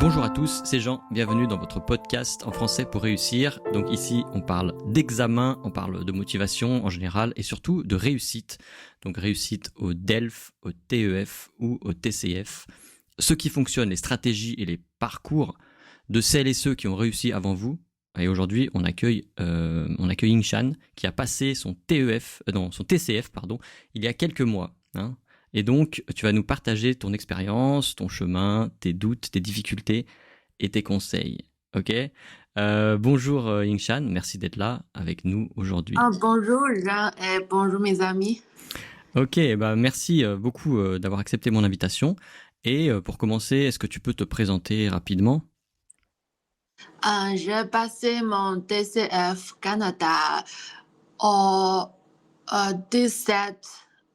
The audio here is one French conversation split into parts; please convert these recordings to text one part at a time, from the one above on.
Bonjour à tous, c'est Jean, bienvenue dans votre podcast en français pour réussir. Donc ici, on parle d'examen, on parle de motivation en général et surtout de réussite. Donc réussite au DELF, au TEF ou au TCF. Ce qui fonctionne, les stratégies et les parcours de celles et ceux qui ont réussi avant vous. Et aujourd'hui, on accueille Yingshan qui a passé son son TCF, il y a quelques mois. Et donc, tu vas nous partager ton expérience, ton chemin, tes doutes, tes difficultés et tes conseils. Ok. Bonjour Yingshan, merci d'être là avec nous aujourd'hui. Bonjour Jean et bonjour mes amis. Ok, merci beaucoup d'avoir accepté mon invitation. Et pour commencer, est-ce que tu peux te présenter rapidement? J'ai passé mon TCF Canada au 17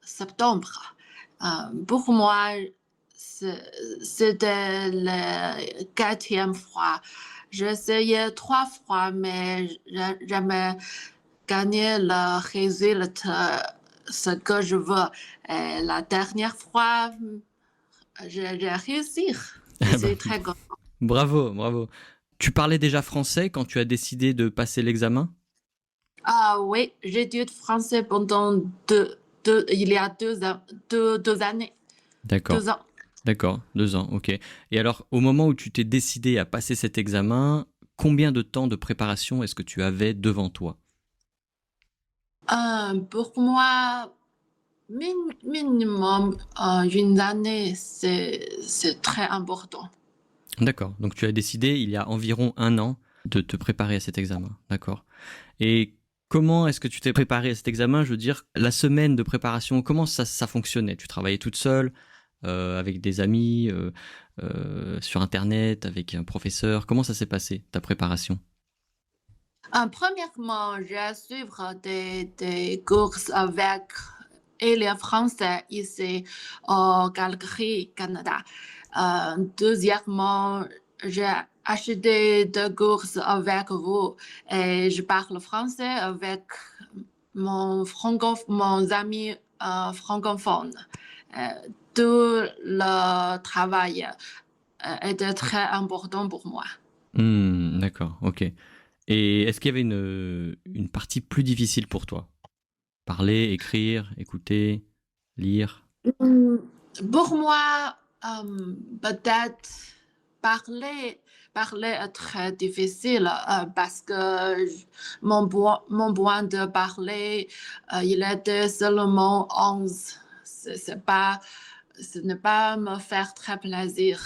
septembre. Pour moi, c'était la quatrième fois. J'ai essayé 3 fois, mais j'ai jamais gagné le résultat, ce que je veux. Et la dernière fois, j'ai réussi. Je suis très contente. Bravo. Tu parlais déjà français quand tu as décidé de passer l'examen? Oui, j'étudie français pendant il y a 2 ans, deux années, D'accord. 2 ans. D'accord, 2 ans, ok. Et alors, au moment où tu t'es décidé à passer cet examen, combien de temps de préparation est-ce que tu avais devant toi? Pour moi, minimum une année, c'est très important. D'accord, donc tu as décidé il y a environ 1 an de te préparer à cet examen, d'accord. Et comment est-ce que tu t'es préparé à cet examen? Je veux dire, la semaine de préparation, comment ça fonctionnait? Tu travaillais toute seule, avec des amis, sur Internet, avec un professeur? Comment ça s'est passé, ta préparation? Premièrement, j'ai suivre des cours avec élèves français ici au Calgary, Canada. Deuxièmement, j'ai acheté des cours avec vous et je parle français avec mon ami francophone. Euh, Tout le travail était très important pour moi. D'accord, ok. Et est-ce qu'il y avait une partie plus difficile pour toi? Parler, écrire, écouter, lire? Hmm, Pour moi, peut-être parler, parler est très difficile parce que mon point de parler, il était seulement 11. Ce n'est pas me faire très plaisir.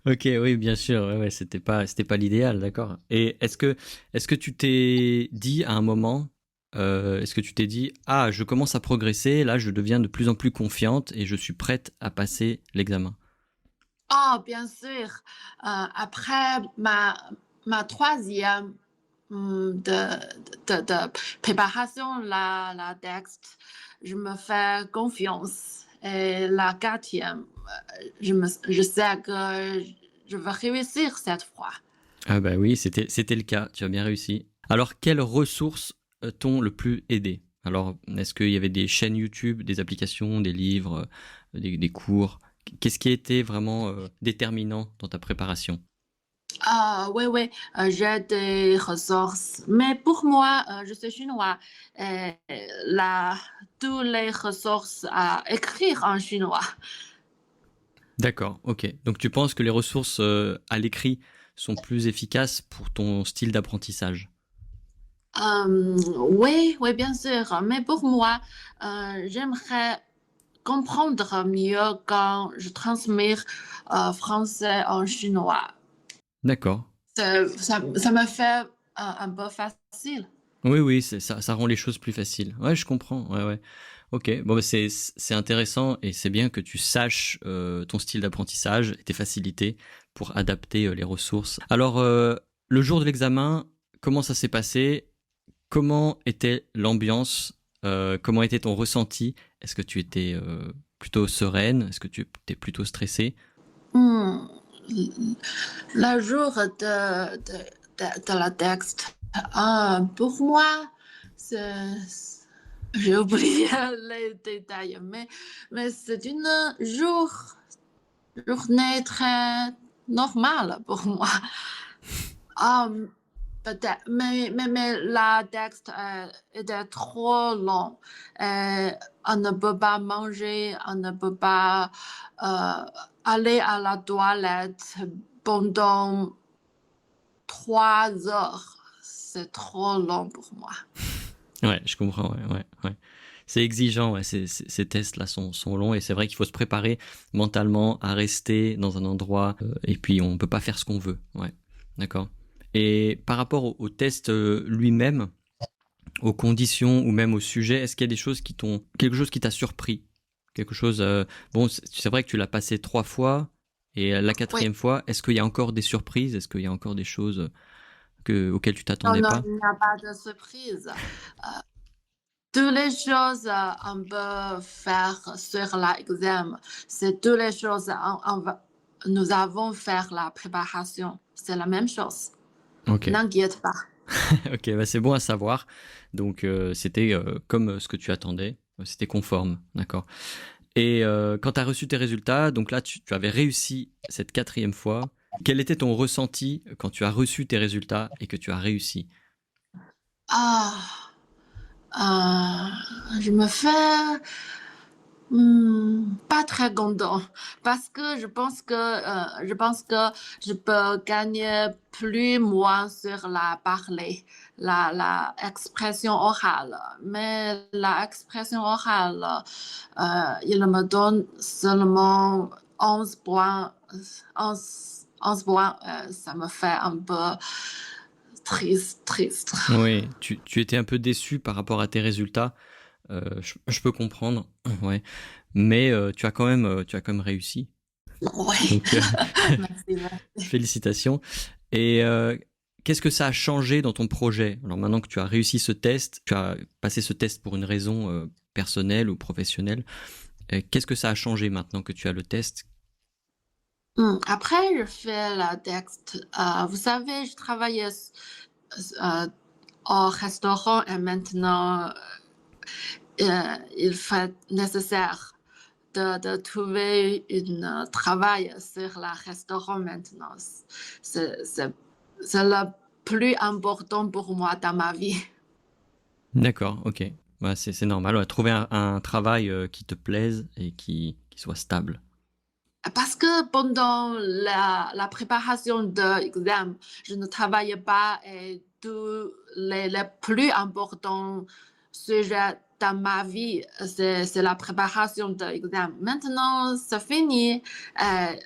Ok, oui, bien sûr, ouais, c'était pas l'idéal, d'accord. Et est-ce que tu t'es dit à un moment, est-ce que tu t'es dit, ah, je commence à progresser, là, je deviens de plus en plus confiante et je suis prête à passer l'examen? Bien sûr. Après ma troisième de préparation, la texte, je me fais confiance. Et la quatrième, je sais que je vais réussir cette fois. Ah bah oui, c'était le cas, tu as bien réussi. Alors, quelles ressources t'ont le plus aidé? Alors, est-ce qu'il y avait des chaînes YouTube, des applications, des livres, des cours? Qu'est-ce qui a été vraiment déterminant dans ta préparation? Oui, oui, j'ai des ressources. Mais pour moi, je suis chinois. Et là, toutes les ressources à écrire en chinois. D'accord, ok. Donc tu penses que les ressources à l'écrit sont plus efficaces pour ton style d'apprentissage? Oui, oui, bien sûr. Mais pour moi, j'aimerais comprendre mieux quand je transmets français en chinois. D'accord. Ça me fait un peu facile. Oui, ça rend les choses plus faciles. Ouais, je comprends. Ouais. Ok. Bon, c'est intéressant et c'est bien que tu saches ton style d'apprentissage et tes facilités pour adapter les ressources. Alors, le jour de l'examen, comment ça s'est passé? Comment était l'ambiance? Comment était ton ressenti? Est-ce que tu étais plutôt sereine? Est-ce que tu étais plutôt stressée? Hmm, Le jour de la texte, pour moi, c'est- j'ai oublié les détails, mais c'est une journée très normal pour moi. Euh, Peut-être, mais la texte était trop long. Euh, on ne peut pas manger, on ne peut pas euh, aller à la toilette pendant 3 heures. C'est trop long pour moi. Ouais, je comprends, ouais. C'est exigeant, ouais, ces tests-là sont longs et c'est vrai qu'il faut se préparer mentalement à rester dans un endroit et puis on peut pas faire ce qu'on veut, ouais, d'accord. Et par rapport au test lui-même, aux conditions ou même au sujet, est-ce qu'il y a des choses quelque chose qui t'a surpris? Quelque chose, bon, c'est vrai que tu l'as passé 3 fois et la Oui, quatrième fois, est-ce qu'il y a encore des surprises? Est-ce qu'il y a encore des choses auxquelles tu non, t'attendais non, pas? il n'y a pas de surprise. Toutes les choses on peut faire sur l'examen, c'est toutes les choses nous avons fait la préparation. C'est la même chose. Ok. N'inquiète pas. Ok, bah c'est bon à savoir. Donc c'était comme ce que tu attendais, c'était conforme, d'accord. Et quand tu as reçu tes résultats, donc là tu avais réussi cette quatrième fois. Quel était ton ressenti quand tu as reçu tes résultats et que tu as réussi? Ah, je me fais pas très content parce que je pense que je peux gagner plus moins sur la parler, la expression orale. Mais la expression orale, il me donne seulement 11 points. 11 points, ça me fait un peu triste. Oui, tu étais un peu déçu par rapport à tes résultats. Je peux comprendre, ouais. Mais tu as quand même réussi. Oui, Donc merci. félicitations. Et qu'est-ce que ça a changé dans ton projet? Alors maintenant que tu as réussi ce test, tu as passé ce test pour une raison personnelle ou professionnelle. Qu'est-ce que ça a changé maintenant que tu as le test? Après, je fais la texte. Vous savez, je travaillais au restaurant et maintenant, il fait nécessaire de trouver un travail sur le restaurant maintenant. C'est c'est- c'est le plus important pour moi dans ma vie. D'accord, ok. Bah, c'est normal. Ouais. Trouver un travail qui te plaise et qui soit stable. Parce que pendant la préparation de l'examen, je ne travaillais pas et tous les plus importants sujets dans ma vie, c'est la préparation de l'examen. Maintenant, c'est fini.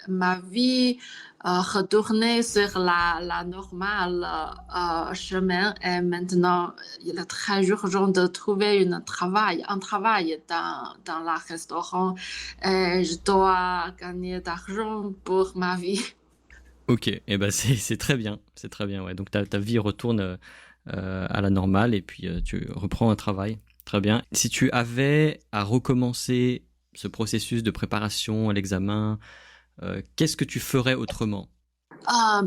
Ma vie retournée sur la normale chemin et maintenant, il est très urgent de trouver un travail dans le restaurant. Je dois gagner d'argent pour ma vie. Ok, et ben c'est très bien. Ouais. Donc ta vie retourne à la normale et puis tu reprends un travail. Très bien. Si tu avais à recommencer ce processus de préparation à l'examen, qu'est-ce que tu ferais autrement?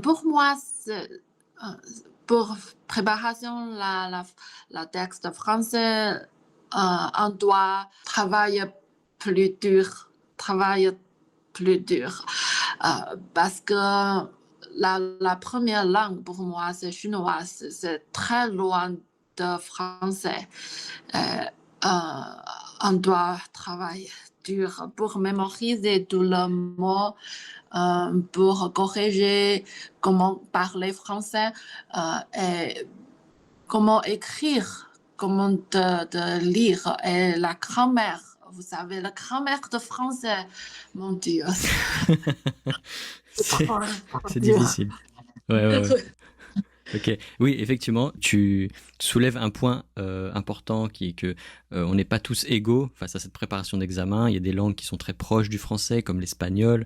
Pour moi, euh, pour préparation la texte français, on doit travailler plus dur, parce que la première langue pour moi, c'est chinois, c'est très loin de français. Euh, on doit travailler dur pour mémoriser tous les mots, pour corriger comment parler français et comment écrire, comment de lire et la grammaire. Vous savez, la grammaire de français, mon Dieu, c'est c'est trop c'est dur. difficile. Ouais. Ok, oui, effectivement, tu soulèves un point important qui est que on n'est pas tous égaux face à cette préparation d'examen. Il y a des langues qui sont très proches du français, comme l'espagnol,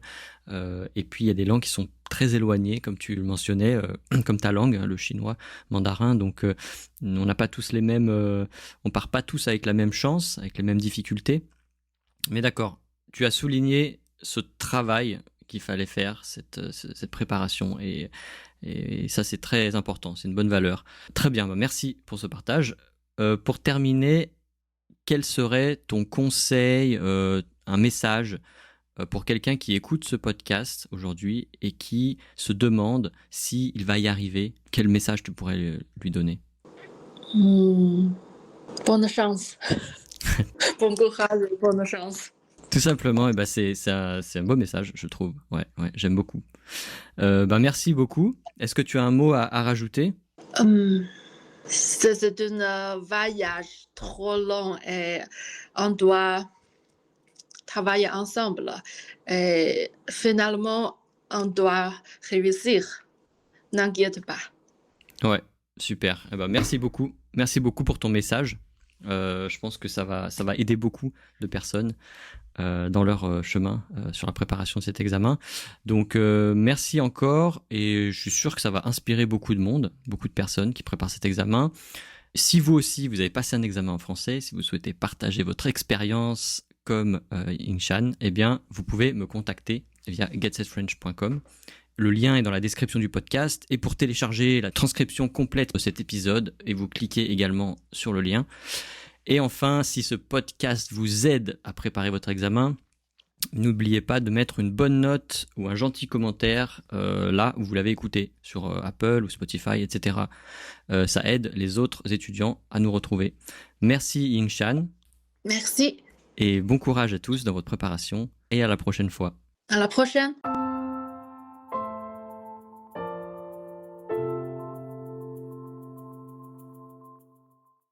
et puis il y a des langues qui sont très éloignées, comme tu le mentionnais, comme ta langue, hein, le chinois, mandarin. Donc, on n'a pas tous les mêmes, on part pas tous avec la même chance, avec les mêmes difficultés. Mais d'accord, tu as souligné ce travail qu'il fallait faire, cette préparation. Et ça, c'est très important, c'est une bonne valeur. Très bien, bah merci pour ce partage. Pour terminer, quel serait ton conseil, un message pour quelqu'un qui écoute ce podcast aujourd'hui et qui se demande s'il va y arriver, quel message tu pourrais lui donner? Bonne chance. Bon courage et bonne chance. Tout simplement, c'est un beau message, je trouve. Ouais, j'aime beaucoup. Merci beaucoup. Est-ce que tu as un mot à rajouter? C'est un voyage trop long et on doit travailler ensemble. Et finalement, on doit réussir. N'inquiète pas. Ouais, super. Merci beaucoup. Merci beaucoup pour ton message. Je pense que ça va aider beaucoup de personnes dans leur chemin sur la préparation de cet examen. Donc merci encore, et je suis sûr que ça va inspirer beaucoup de monde, beaucoup de personnes qui préparent cet examen. Si vous aussi, vous avez passé un examen en français, si vous souhaitez partager votre expérience comme Yingshan, eh bien, vous pouvez me contacter via getsetfrench.com. Le lien est dans la description du podcast, et pour télécharger la transcription complète de cet épisode, et vous cliquez également sur le lien. Et enfin, si ce podcast vous aide à préparer votre examen, n'oubliez pas de mettre une bonne note ou un gentil commentaire là où vous l'avez écouté, sur Apple ou Spotify, etc. Ça aide les autres étudiants à nous retrouver. Merci Yingshan. Merci. Et bon courage à tous dans votre préparation, et à la prochaine fois. À la prochaine.